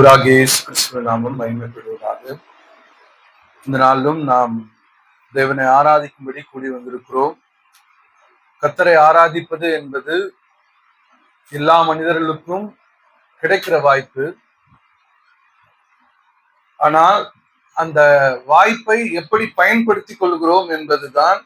ஆண்டவராகிய இயேசு கிறிஸ்துவின் நாமம் மகிமைப்படுவதாக. இந்த நாளிலும் நாம் தேவனை ஆராதிக்கும்படி கூடி வந்திருக்கிறோம். கர்த்தரை ஆராதிப்பது என்பது எல்லா மனிதர்களுக்கும் கிடைக்கிற வாய்ப்பு. ஆனால் அந்த வாய்ப்பை எப்படி பயன்படுத்திக் கொள்கிறோம் என்பதுதான்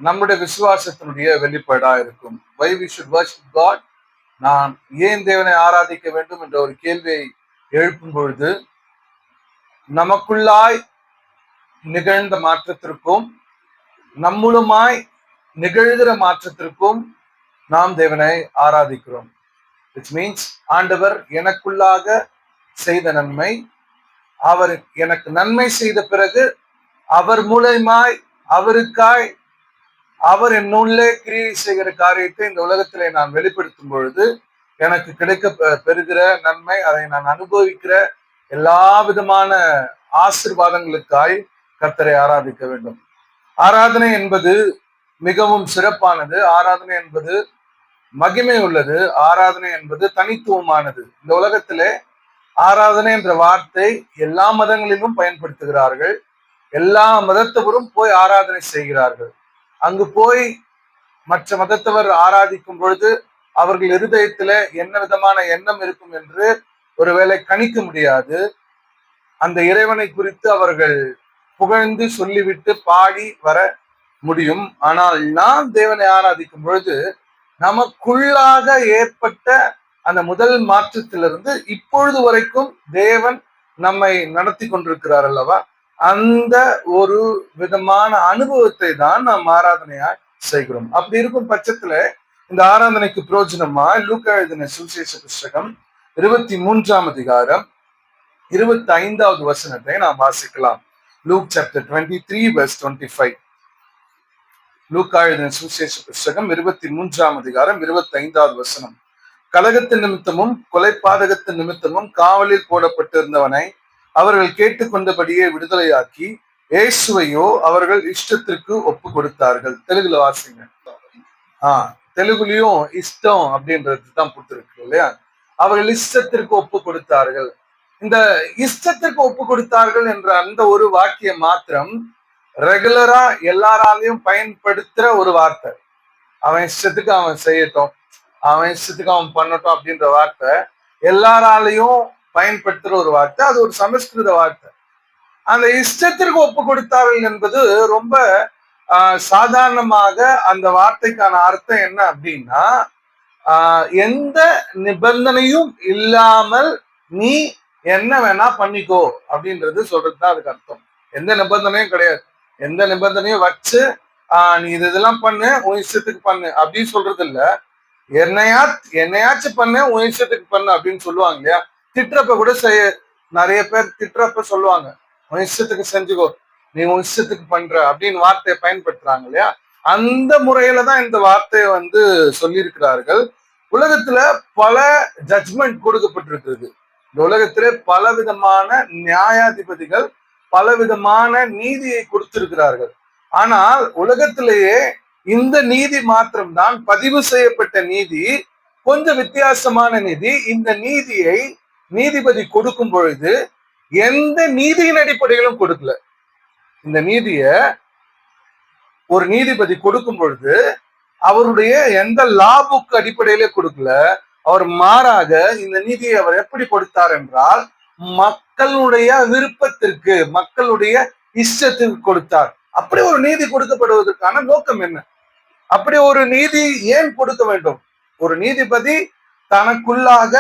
நம்முடைய விசுவாசத்தினுடைய வெளிப்பாடா இருக்கும். Why we should worship God? நாம் ஏன் தேவனை ஆராதிக்க வேண்டும் என்ற ஒரு கேள்வியை எழுப்பும் பொழுது நமக்குள்ளாய் நிகழ்ந்த மாற்றத்திற்கும் நம்முளுமாய் நிகழ்கிற மாற்றத்திற்கும் நாம் தேவனை ஆராதிக்கிறோம். Which means ஆண்டவர் எனக்குள்ளாக செய்த நன்மை, அவர் எனக்கு நன்மை செய்த பிறகு அவர் மூலமாய் அவருக்காய் அவர் என்னுள்ளே கிரியை செய்கிற காரியத்தை இந்த உலகத்திலே நான் வெளிப்படுத்தும் பொழுது எனக்கு கிடைக்க பெறுகிற நன்மை, அதை நான் அனுபவிக்கிற எல்லா விதமான ஆசீர்வாதங்களுக்காய் கர்த்தரை ஆராதிக்க வேண்டும். ஆராதனை என்பது மிகவும் சிறப்பானது. ஆராதனை என்பது மகிமை உள்ளது. ஆராதனை என்பது தனித்துவமானது. இந்த உலகத்திலே ஆராதனை என்ற வார்த்தை எல்லா மதங்களிலும் பயன்படுத்துகிறார்கள். எல்லா மதத்தவரும் போய் ஆராதனை செய்கிறார்கள். அங்கு போய் மற்ற மதத்தவர் ஆராதிக்கும் பொழுது அவர்கள் இருதயத்துல என்ன விதமான எண்ணம் இருக்கும் என்று ஒருவேளை கணிக்க முடியாது. அந்த இறைவனை குறித்து அவர்கள் புகழ்ந்து சொல்லிவிட்டு பாடி வர முடியும். ஆனால் நாம் தேவனை ஆராதிக்கும் பொழுது நமக்குள்ளாக ஏற்பட்ட அந்த முதல் மாற்றத்திலிருந்து இப்பொழுது வரைக்கும் தேவன் நம்மை நடத்தி கொண்டிருக்கிறார் அல்லவா, அந்த ஒரு விதமான அனுபவத்தை தான் நாம் ஆராதனையாய் செய்கிறோம். அப்படி இருக்கும் பட்சத்துல இந்த ஆராதனைக்கு பிரயோஜனமா லூக்கா எழுதின சுவிசேஷ புஸ்தகம் 23ஆம் அதிகாரம் 25வது வசனத்தை நாம் வாசிக்கலாம். Look chapter 23 verse 25. லூக்கா எழுதின சுவிசேஷ புஸ்தகம் 23ஆம் அதிகாரம் 25வது வசனம். கலகத்தின் நிமித்தமும் கொலைபாதகத்தின் நிமித்தமும் காவலில் போடப்பட்டிருந்தவனை அவர்கள் கேட்டுக்கொண்டபடியே விடுதலையாக்கி இயேசுவையோ அவர்கள் இஷ்டத்திற்கு ஒப்பு கொடுத்தார்கள். தெலுங்குல வாசிங்க. தெலுங்குலயும் இஷ்டம் அப்படின்றது தான் கொடுத்திருக்கு இல்லையா. அவர்கள் இஷ்டத்திற்கு ஒப்பு கொடுத்தார்கள். இந்த இஷ்டத்திற்கு ஒப்பு கொடுத்தார்கள் என்ற அந்த ஒரு வாக்கியம் மாத்திரம் ரெகுலரா எல்லாராலையும் பயன்படுத்துற ஒரு வார்த்தை. அவன் இஷ்டத்துக்கு அவன் செய்யட்டும், அவன் இஷ்டத்துக்கு அவன் பண்ணட்டும் அப்படின்ற வார்த்தை எல்லாராலையும் பயன்படுத்துற ஒரு வார்த்தை. அது ஒரு சமஸ்கிருத வார்த்தை. அந்த இஷ்டத்திற்கு ஒப்பு கொடுத்தார்கள் என்பது ரொம்ப சாதாரணமாக அந்த வார்த்தைக்கான அர்த்தம் என்ன அப்படின்னா, எந்த நிபந்தனையும் இல்லாமல் நீ என்ன வேணா பண்ணிக்கோ அப்படின்றது சொல்றதுதான் அதுக்கு அர்த்தம். எந்த நிபந்தனையும் கிடையாது. எந்த நிபந்தனையும் வச்சு நீ இதெல்லாம் பண்ணு, உன் இஷ்டத்துக்கு பண்ணு அப்படின்னு சொல்றது இல்ல. என்னையாச்சும் பண்ணு, உன் இஷ்டத்துக்கு பண்ணு அப்படின்னு சொல்லுவாங்க இல்லையா. திட்டுறப்ப கூட நிறைய பேர் திட்டுறப்ப சொல்லுவாங்க, உன் இஷ்டத்துக்கு செஞ்சுக்கோ, நீ உன் இஷ்டத்துக்கு பண்ற அப்படின்னு வார்த்தையை பயன்படுத்துறாங்க இல்லையா. அந்த முறையில தான் இந்த வார்த்தையை சொல்லியிருக்கிறார்கள். உலகத்துல பல ஜட்ஜ்மெண்ட் கொடுக்கப்பட்டிருக்கிறது. இந்த உலகத்திலே பல விதமான நியாயாதிபதிகள் பல விதமான நீதியை கொடுத்திருக்கிறார்கள். ஆனால் உலகத்திலேயே இந்த நீதி மாத்திரம்தான் பதிவு செய்யப்பட்ட நீதி, கொஞ்சம் வித்தியாசமான நீதி. இந்த நீதியை நீதிபதி கொடுக்கும் பொழுது எந்த நீதியின் அடிப்படையிலும் கொடுக்கல. இந்த நீதிய ஒரு நீதிபதி கொடுக்கும் பொழுது அவருடைய எந்த லாபுக்கு அடிப்படையிலே கொடுக்கல. அவர் மாறாக இந்த நீதியை அவர் எப்படி கொடுத்தார் என்றால் மக்களுடைய விருப்பத்திற்கு, மக்களுடைய இஷ்டத்திற்கு கொடுத்தார். அப்படி ஒரு நீதி கொடுக்கப்படுவதற்கான நோக்கம் என்ன? அப்படி ஒரு நீதி ஏன் கொடுக்க வேண்டும்? ஒரு நீதிபதி தனக்குள்ளாக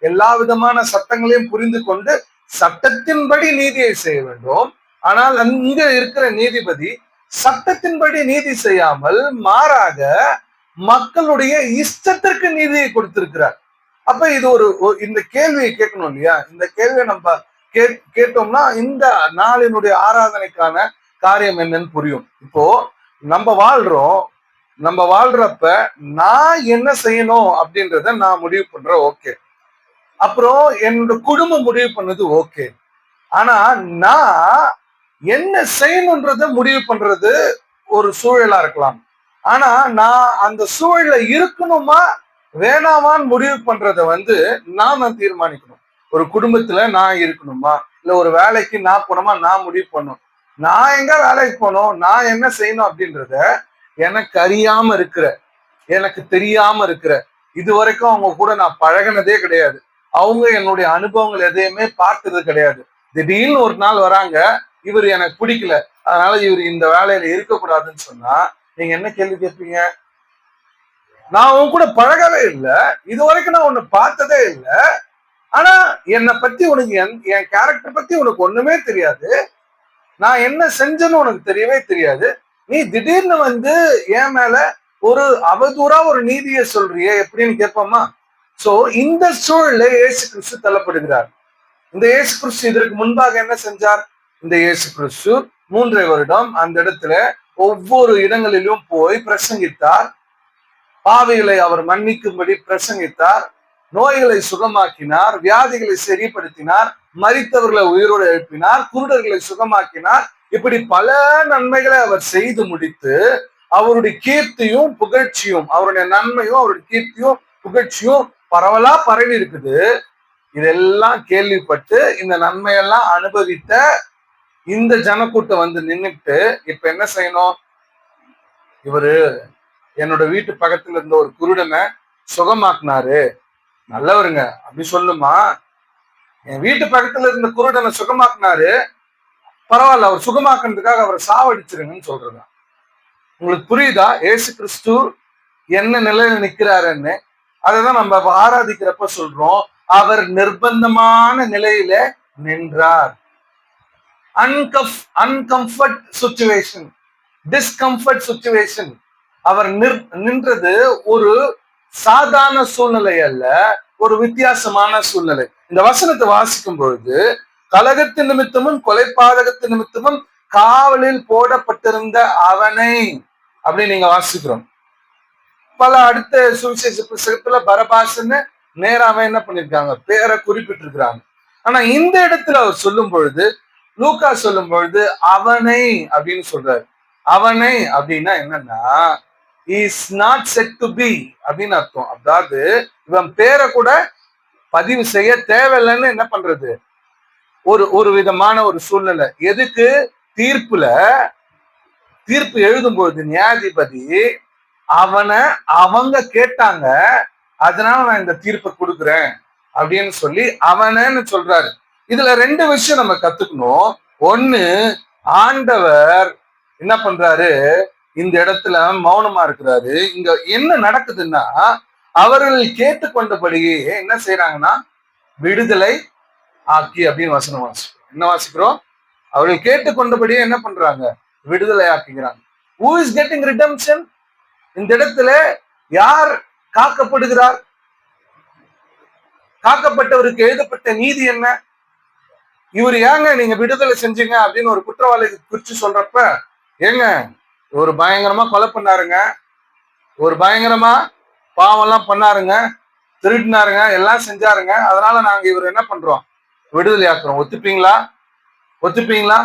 எல்லா விதமான சட்டங்களையும் புரிந்து கொண்டு சட்டத்தின்படி நீதியை செய்ய வேண்டும். ஆனால் அங்க இருக்கிற நீதிபதி சட்டத்தின்படி நீதி செய்யாமல் மாறாக மக்களுடைய இஷ்டத்திற்கு நீதியை கொடுத்திருக்கிறார். அப்ப இது இந்த கேள்வியை கேட்கணும் இல்லையா. இந்த கேள்வியை நம்ம கேட்டோம்னா இந்த நாளினுடைய ஆராதனைக்கான காரியம் என்னன்னு புரியும். இப்போ நம்ம வாழ்றப்ப நான் என்ன செய்யணும் அப்படின்றத நான் முடிவு பண்றேன், ஓகே. அப்புறம் என்னோட குடும்பம் முடிவு பண்ணது ஓகே. ஆனா நான் என்ன செய்யணும்ன்றத முடிவு பண்றது ஒரு சூழலா இருக்கலாம். ஆனா நான் அந்த சூழல்ல இருக்கணுமா வேணாமான்னு முடிவு பண்றத நான் தீர்மானிக்கணும். ஒரு குடும்பத்துல நான் இருக்கணுமா, இல்ல ஒரு வேலைக்கு நான் போனோமா, நான் முடிவு பண்ணும். நான் எங்க வேலைக்கு போனோம், நான் என்ன செய்யணும் அப்படின்றத எனக்கு அறியாம இருக்கிற, எனக்கு தெரியாம இருக்கிற, இது வரைக்கும் அவங்க கூட நான் பழகினதே கிடையாது. அவங்க என்னுடைய அனுபவங்கள் எதையுமே பார்த்தது கிடையாது. திடீர்னு ஒரு நாள் வராங்க, இவர் எனக்கு பிடிக்கல, அதனால இவர் இந்த வேலையில இருக்கக்கூடாதுன்னு சொன்னா நீங்க என்ன கேள்வி கேட்பீங்க? நான் உன் கூட பழகவே இல்லை, இது வரைக்கும் நான் உன்னை பார்த்ததே இல்லை, ஆனா என்னை பத்தி உனக்கு என் கேரக்டர் பத்தி உனக்கு ஒண்ணுமே தெரியாது, நான் என்ன செஞ்சேன்னு உனக்கு தெரியவே தெரியாது, நீ திடீர்னு வந்து என் மேல ஒரு அவதூறா ஒரு நீதியை சொல்றியே எப்படின்னு கேட்போமா? சோ இந்த சூழல இயேசு கிறிஸ்து தள்ளப்படுகிறார். இந்த இயேசு கிறிஸ்து இதற்கு முன்பாக என்ன செஞ்சார்? இந்த இயேசு கிறிஸ்து 3 வருடம் அந்த இடத்துல ஒவ்வொரு இடங்களிலும் போய் பிரசங்கித்தார். பாவிகளை அவர் மன்னிக்கும்படி பிரசங்கித்தார், நோய்களை சுகமாக்கினார், வியாதிகளை சரிப்படுத்தினார், மரித்தவர்களை உயிரோடு எழுப்பினார், குருடர்களை சுகமாக்கினார். இப்படி பல நன்மைகளை அவர் செய்து முடித்து அவருடைய கீர்த்தியும் புகழ்ச்சியும், அவருடைய நன்மையும் அவருடைய கீர்த்தியும் புகழ்ச்சியும் பரவலா பரவி இருக்குது. இதெல்லாம் கேள்விப்பட்டு இந்த நன்மையெல்லாம் அனுபவித்த இந்த ஜனக்கூட்டம் வந்து நின்னுட்டு இப்ப என்ன செய்யணும்? இவரு என்னோட வீட்டு பக்கத்துல இருந்த ஒரு குருடனை சுகமாக்குனாரு, நல்லவருங்க அப்படி சொல்லுமா? என் வீட்டு பக்கத்துல இருந்த குருடனை சுகமாக்குனாரு, பரவாயில்ல, அவர் சுகமாக்குறதுக்காக அவரை சாவடிச்சிருங்கன்னு சொல்றதா? உங்களுக்கு புரியுதா ஏசு கிறிஸ்து என்ன நிலையில நிக்கிறாருன்னு? அதைதான் நம்ம ஆராதிக்கிறப்ப சொல்றோம், அவர் நிர்பந்தமான நிலையில நின்றார். Uncomfort situation, discomfort situation. அவர் நின்றது ஒரு சாதாரண சூழ்நிலை அல்ல, ஒரு வித்தியாசமான சூழ்நிலை. இந்த வசனத்தை வாசிக்கும் பொழுது கலகத்து நிமித்தமும் கொலைபாதகத்து நிமித்தமும் காவலில் போடப்பட்டிருந்த அவனை அப்படின்னு நீங்க வாசிக்கிறோம். பல அடுத்த சுவிசேஷ புத்தகத்துல பரபாசன்னு நேராம என்ன பண்ணிருக்காங்க, பேரை குறிப்பிட்டிருக்கிறாங்க. ஆனா இந்த இடத்துல அவர் சொல்லும் பொழுது, லூக்கா சொல்லும் பொழுது அவனை அப்படின்னு சொல்றாரு. அவனை அப்படின்னா என்னன்னா, is not said to be அப்படின்னு அர்த்தம். அதாவது இவன் பேரை கூட பதிவு செய்ய தேவையில்லைன்னு என்ன பண்றது, ஒரு விதமான ஒரு சூழ்நிலை. எதுக்கு? தீர்ப்பு எழுதும் பொழுது நியாயாதிபதி அவங்க கேட்டாங்க, அதனால நான் இந்த தீர்ப்பை கொடுக்குறேன் அப்படின்னு சொல்லி அவனன்னு சொல்றாரு. இதுல 2 விஷயம் நம்ம கத்துக்கணும். ஒண்ணு, ஆண்டவர் என்ன பண்றாரு, இந்த இடத்துல மௌனமா இருக்கிறாரு. இங்க என்ன நடக்குதுன்னா, அவர்கள் கேட்டுக்கொண்டபடியே என்ன செய்யறாங்கன்னா விடுதலை ஆக்கி அப்படின்னு வசனம் வாசிக்கிறோம். என்ன வாசிக்கிறோம்? அவர்கள் கேட்டுக்கொண்டபடியே என்ன பண்றாங்க, விடுதலை ஆக்குகிறாங்க. Who is getting redemption? இந்த இடத்துல யார் காக்கப்படுகிறார்? காக்கப்பட்டவருக்கு எழுதப்பட்ட நீதி என்ன? இவர் ஏங்க நீங்க விடுதலை செஞ்சீங்க அப்படின்னு ஒரு குற்றவாளி குறிச்சு சொல்றப்ப, ஏங்க ஒரு பயங்கரமா கொலை பண்ணாருங்க, ஒரு பயங்கரமா பாவம் எல்லாம் பண்ணாருங்க, திருடினாருங்க, எல்லாம் செஞ்சாருங்க, அதனால நாங்க இவர் என்ன பண்றோம், விடுதலை ஆக்குறோம். ஒத்துப்பீங்களா?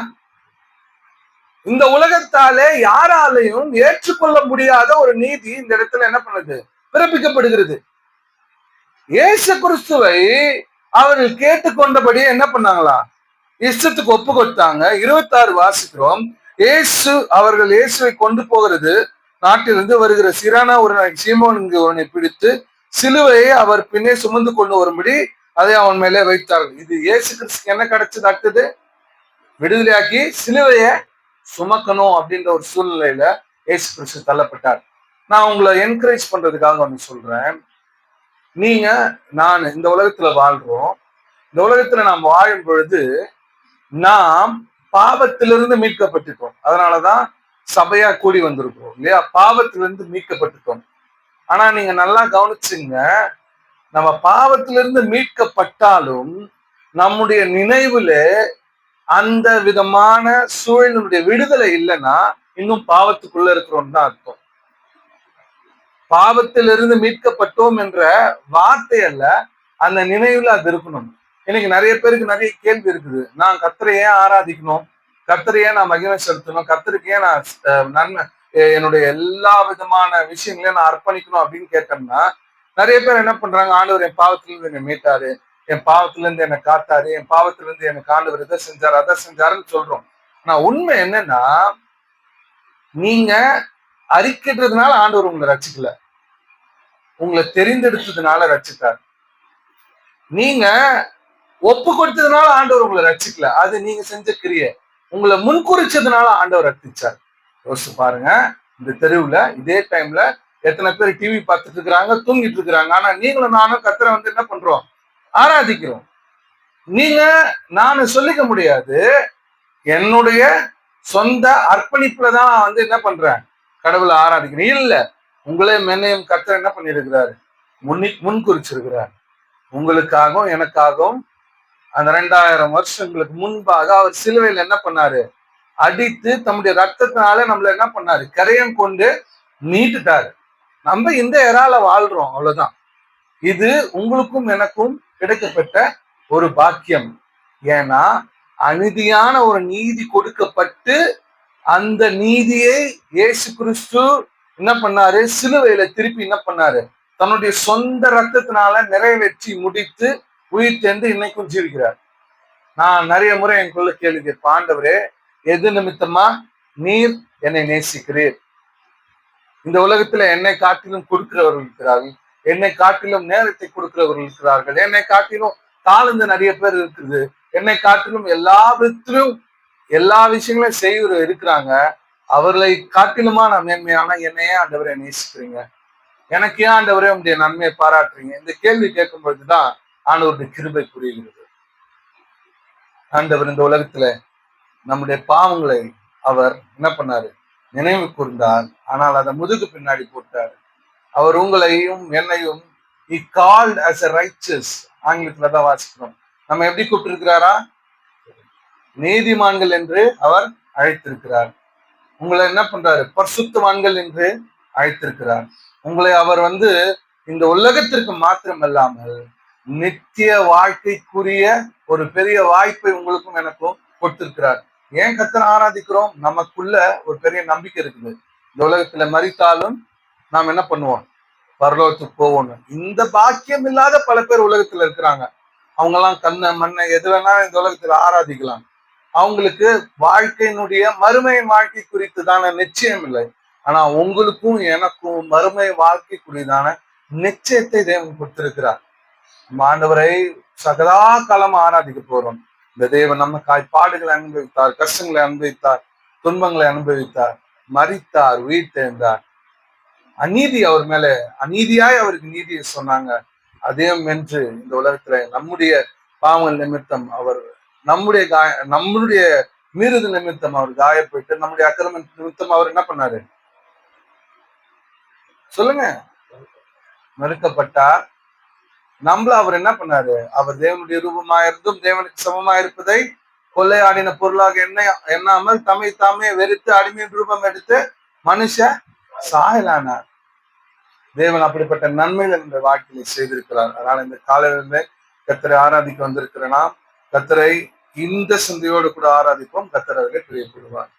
இந்த உலகத்தாலே யாராலையும் ஏற்றுக்கொள்ள முடியாத ஒரு நீதி இந்த இடத்துல என்ன பண்ணுது, பிறப்பிக்கப்படுகிறது. இயேசு கிறிஸ்துவை அவர்கள் கேட்டுக்கொண்டபடியே என்ன பண்ணாங்களா, இஷ்டத்துக்கு ஒப்பு கொடுத்தாங்க. 26 வாசிக்கிறோம். அவர்கள் இயேசுவை கொண்டு போகிறது நாட்டிலிருந்து வருகிற சிறான ஒரு சீமோன் ஒருவனை பிடித்து சிலுவையை அவர் பின்னே சுமந்து கொண்டு வரும்படி அதை அவன் மேலே வைத்தார்கள். இது இயேசு கிறிஸ்துக்கு என்ன கிடைச்சது? அடுத்தது விடுதலையாக்கி சிலுவையை சுமக்கணும் அப்படின்ற ஒரு சூழ்நிலையில இயேசு கிறிஸ்து தள்ளப்பட்டார். நான் உங்களை என்கரேஜ் பண்றதுக்காக ஒன்று சொல்றேன். நீங்க நான் இந்த உலகத்துல வாழ்றோம். இந்த உலகத்துல நாம் வாழும் பொழுது நாம் பாவத்திலிருந்து மீட்கப்பட்டுட்டோம். அதனாலதான் சபையா கூடி வந்திருக்கிறோம் இல்லையா? பாவத்திலிருந்து மீட்கப்பட்டுட்டோம். ஆனா நீங்க நல்லா கவனிச்சுங்க, நம்ம பாவத்திலிருந்து மீட்கப்பட்டாலும் நம்முடைய நினைவுல அந்த விதமான சூழலுடைய விடுதலை இல்லைன்னா இன்னும் பாவத்துக்குள்ள இருக்கிறோம் தான் அர்த்தம். பாவத்திலிருந்து மீட்கப்பட்டோம் என்ற வார்த்தை அல்ல, அந்த நினைவுல அது இருக்கணும். இன்னைக்கு நிறைய பேருக்கு நிறைய கேள்வி இருக்குது. நான் கர்த்தரை ஏன் ஆராதிக்கணும், கர்த்தரை ஏன் நான் மகிமை செலுத்தணும், கர்த்தருக்கு ஏன் நான் நன்மை, என்னுடைய எல்லா விதமான விஷயங்களையும் நான் அர்ப்பணிக்கணும் அப்படின்னு கேட்டோம்னா, நிறைய பேர் என்ன பண்றாங்க, ஆண்டவர் என் பாவத்திலிருந்து என்னை மீட்டாரு, என் பாவத்துல இருந்து என்னை காத்தாரு, என் பாவத்துல இருந்து எனக்கு ஆண்டவர் இதை செஞ்சாரு அதை செஞ்சாருன்னு சொல்றோம். ஆனா உண்மை என்னன்னா, நீங்க அறிக்கின்றதுனால ஆண்டவர் உங்களை ரட்சிக்கல, உங்களை தெரிந்தெடுத்ததுனால ரட்சித்தார். நீங்க ஒப்பு கொடுத்ததுனால ஆண்டவர் உங்களை ரட்சிக்கல, அது நீங்க செஞ்ச கிரிய. உங்களை முன்குறிச்சதுனால ஆண்டவர் ரட்சிச்சார். யோசிச்சு பாருங்க, இந்த தெருவுல இதே டைம்ல எத்தனை பேர் டிவி பார்த்துட்டு இருக்கிறாங்க, தூங்கிட்டு இருக்கிறாங்க. ஆனா நீங்களும் நானும் கர்த்தரை வந்து என்ன பண்றோம்? ஆராதிக்கிறோம். நீங்க நானும் சொல்லிக்க முடியாது, என்னுடைய சொந்த அர்ப்பணிப்புல தான் நான் வந்து என்ன பண்றேன்? கடவுளை ஆராதிக்கிறேன். இல்ல, உங்களே மென்னையும் கர்த்தர் என்ன பண்ணிருக்கிறாரு? முன்குறிச்சிருக்கிறார். உங்களுக்காகவும் எனக்காகவும் அந்த 2000 வருஷங்களுக்கு முன்பாக அவர் சிலுவையில் என்ன பண்ணாரு? அடித்து தம்முடைய ரத்தத்தினால நம்மள என்ன பண்ணாரு? கரையம் கொண்டு நீட்டுட்டாரு. நம்ம இந்த எறால வாழ்றோம், அவ்வளவுதான். இது உங்களுக்கும் எனக்கும் கிடைக்கப்பட்ட ஒரு பாக்கியம். ஏன்னா அநீதியான ஒரு நீதி கொடுக்கப்பட்டு அந்த நீதியை இயேசு கிறிஸ்து என்ன பண்ணாரு? சிலுவையில திருப்பி என்ன பண்ணாரு? தன்னுடைய சொந்த ரத்தத்தினால நிறைவேற்றி முடித்து உயிர் தெந்து இன்னைக்கும் ஜீவிக்கிறார். நான் நிறைய முறை எனக்குள்ள கேள்வி கேட்பேன், ஆண்டவரே, எது நிமித்தமா நீர் என்னை நேசிக்கிறீர்? இந்த உலகத்துல என்னை காட்டிலும் கொடுக்கிறவர்கள் இருக்கிறார்கள், என்னை காட்டிலும் நேரத்தை கொடுக்கிறவர்கள் இருக்கிறார்கள், என்னை காட்டிலும் தாழ்ந்து நிறைய பேர் இருக்குது, என்னை காட்டிலும் எல்லா விதத்திலும் எல்லா விஷயங்களையும் செய்கிற இருக்கிறாங்க. அவர்களை காட்டிலுமா நான் மேன்மையான என்னையே ஆண்டவரை நேசிக்கிறீங்க? எனக்கு ஏன் ஆண்டவரே உங்களுடைய நன்மையை பாராட்டுறீங்க? இந்த கேள்வி கேட்கும் பொழுதுதான் ஆண்டவருடைய கிருபை புரிகிறது. ஆண்டவர் இந்த உலகத்துல நம்முடைய பாவங்களை அவர் என்ன பண்ணாரு? நினைவு கூர்ந்தார். ஆனால் அதை முதுகு பின்னாடி போட்டார். அவர் உங்களையும் என்னையும் he called as a righteous, ஆங்கிலத்துல தான் வாசிக்கிறோம். நம்ம எப்படி கூப்பிட்டிருக்கிறாரா? நீதிமான்கள் என்று அவர் அழைத்திருக்கிறார். உங்களை என்ன பண்றாரு? பரிசுத்தவான்கள் என்று அழைத்திருக்கிறார். உங்களை அவர் வந்து இந்த உலகத்திற்கு மாத்திரம் அல்லாமல் நித்திய வாழ்க்கைக்குரிய ஒரு பெரிய வாய்ப்பை உங்களுக்கும் எனக்கும் கொடுத்திருக்கிறார். ஏன் கர்த்தரை ஆராதிக்கிறோம்? நமக்குள்ள ஒரு பெரிய நம்பிக்கை இருக்குது. இந்த உலகத்துல மரித்தாலும் நாம் என்ன பண்ணுவோம்? பரலோகத்துக்கு போவோம். இந்த பாக்கியம் இல்லாத பல பேர் உலகத்துல இருக்கிறாங்க. அவங்க எல்லாம் கண்ணை மண்ணை எது வேணாலும் இந்த உலகத்துல ஆராதிக்கலாம். அவங்களுக்கு வாழ்க்கையினுடைய மறுமையின் வாழ்க்கை குறித்துதான நிச்சயம் இல்லை. ஆனா உங்களுக்கும் எனக்கும் மறுமை வாழ்க்கைக்குரியதான நிச்சயத்தை தேவன் கொடுத்திருக்கிறார். ஆண்டவரை சகதா காலம் ஆராதிக்க போறோம். இந்த தேவன் நமக்காய் பாடுகளை அனுபவித்தார், கஷ்டங்களை அனுபவித்தார், துன்பங்களை அனுபவித்தார், மரித்தார், உயிர் தேர்ந்தார். அநீதி அவர் மேல அநீதியாய் அவருக்கு நீதியை சொன்னாங்க. அதையும் வென்று இந்த உலகத்துல நம்முடைய பாவங்கள் நிமித்தம் அவர் நம்முடைய மீறுது நிமித்தம் அவர் காயப்பட்டு, நம்முடைய அக்கிரம நிமித்தம் அவர் என்ன பண்ணாரு? சொல்லுங்க, மறுக்கப்பட்டார். நம்மள அவர் என்ன பண்ணாரு? அவர் தேவனுடைய ரூபமாயிருந்தும் தேவனுக்கு சமமாயிருப்பதை கொள்ளையாடின பொருளாக எண்ணாமல் தம்மை தாமே வெறுத்து அடிமையின் ரூபம் எடுத்து மனுஷ சாயலானார். தேவன் அப்படிப்பட்ட நன்மைகள் இந்த வாழ்க்கையை செய்திருக்கிறார். அதனால இந்த காலையிலிருந்து கர்த்தரை ஆராதிக்க வந்திருக்கிற நாம் கர்த்தரை இந்த சிந்தையோடு கூட ஆராதிப்போம். கர்த்தர் அவர்களை பிரியப்படுவார்.